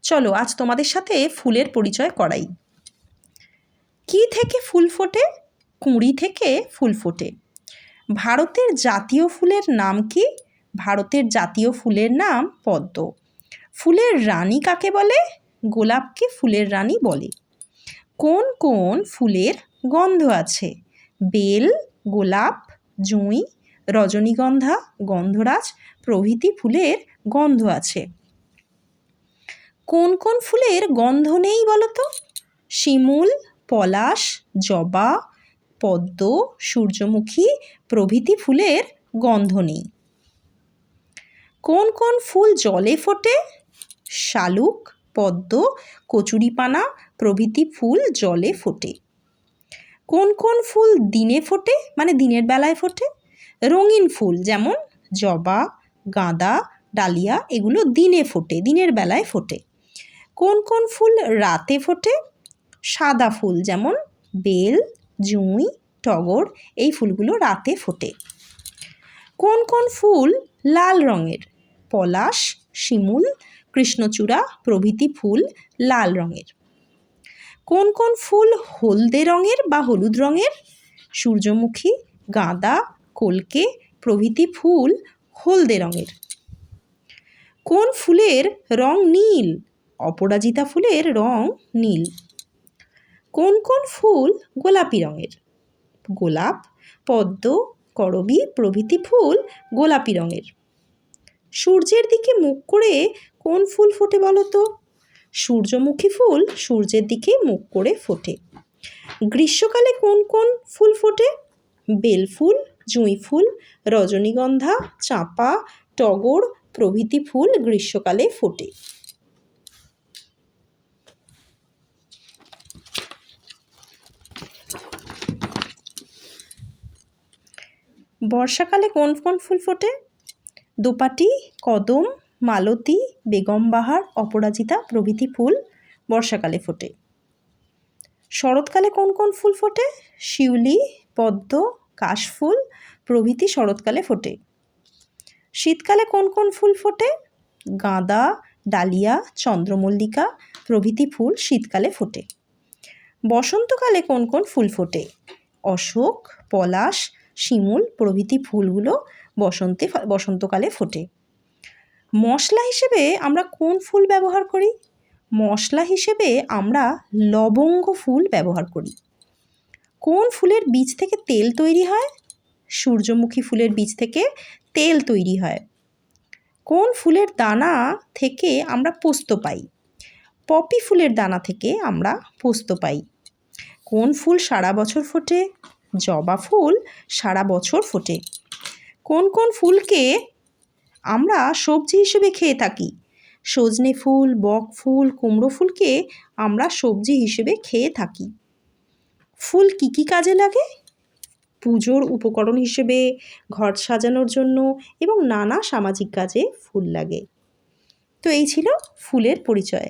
চলো আজ তোমাদের সাথে ফুলের পরিচয় করাই। কি থেকে ফুল ফোটে? কুঁড়ি থেকে ফুল ফোটে। ভারতের জাতীয় ফুলের নাম কি? ভারতের জাতীয় ফুলের নাম পদ্ম। ফুলের রানী কাকে বলে? গোলাপকে ফুলের রানী বলে। কোন কোন ফুলের গন্ধ আছে? বেল, গোলাপ, জুঁই, রজনীগন্ধা, গন্ধরাজ প্রভৃতি ফুলের গন্ধ আছে। কোন কোন ফুলের গন্ধ নেই বলো তো? শিমুল, পলাশ, জবা, পদ্ম, সূর্যমুখী প্রভৃতি ফুলের গন্ধ নেই। কোন কোন ফুল জলে ফোটে? শালুক, পদ্ম, কচুরিপানা প্রভৃতি ফুল জলে ফোটে। কোন কোন ফুল দিনে ফোটে, মানে দিনের বেলায় ফোটে? রঙিন ফুল যেমন জবা, গাঁদা, ডালিয়া এগুলো দিনে ফোটে, দিনের বেলায় ফোটে। কোন কোন ফুল রাতে ফোটে? সাদা ফুল যেমন বেল, জুঁই, টগর এই ফুলগুলো রাতে ফোটে। কোন কোন ফুল লাল রঙের? পলাশ, শিমুল, কৃষ্ণচূড়া প্রভৃতি ফুল লাল রঙের। কোন কোন ফুল হলদে রঙের বা হলুদ রঙের? সূর্যমুখী, গাঁদা, কলকে প্রভৃতি ফুল হলদে রঙের। কোন ফুলের রং নীল? অপরাজিতা ফুলের রং নীল। কোন কোন ফুল গোলাপি রঙের? গোলাপ, পদ্ম, করবী প্রভৃতি ফুল গোলাপি রঙের। সূর্যের দিকে মুখ করে কোন ফুল ফোটে বলো তো? সূর্যমুখী ফুল সূর্যের দিকে মুখ করে ফোটে। গ্রীষ্মকালে কোন কোন ফুল ফোটে? বেল ফুল, জুঁই ফুল, রজনীগন্ধা, চাঁপা, টগর প্রভৃতি ফুল গ্রীষ্মকালে ফোটে। বর্ষাকালে কোন কোন ফুল ফোটে? দোপাটি, কদম, মালতী, বেগমবাহার, অপরাজিতা প্রভৃতি ফুল বর্ষাকালে ফোটে। শরৎকালে কোন কোন ফুল ফোটে? শিউলি, পদ্ম, কাশফুল প্রভৃতি শরৎকালে ফোটে। শীতকালে কোন কোন ফুল ফোটে? গাঁদা, ডালিয়া, চন্দ্রমল্লিকা প্রভৃতি ফুল শীতকালে ফোটে। বসন্তকালে কোন কোন ফুল ফোটে? অশোক, পলাশ, শিমুল প্রভৃতি ফুলগুলো বসন্তকালে ফোটে। মশলা হিসেবে আমরা কোন ফুল ব্যবহার করি? মশলা হিসেবে আমরা লবঙ্গ ফুল ব্যবহার করি। কোন ফুলের বীজ থেকে তেল তৈরি হয়? সূর্যমুখী ফুলের বীজ থেকে তেল তৈরি হয়। কোন ফুলের দানা থেকে আমরা পোস্ত পাই? পপি ফুলের দানা থেকে আমরা পোস্ত পাই। কোন ফুল সারা বছর ফোটে? জবা ফুল সারা বছর ফোটে। কোন কোন ফুলকে আমরা সবজি হিসেবে খেয়ে থাকি? সজনে ফুল, বক ফুল, কুমড়ো ফুলকে আমরা সবজি হিসেবে খেয়ে থাকি। ফুল কি কি কাজে লাগে? পুজোর উপকরণ হিসেবে, ঘর সাজানোর জন্য এবং নানা সামাজিক কাজে ফুল লাগে। তো এই ছিল ফুলের পরিচয়।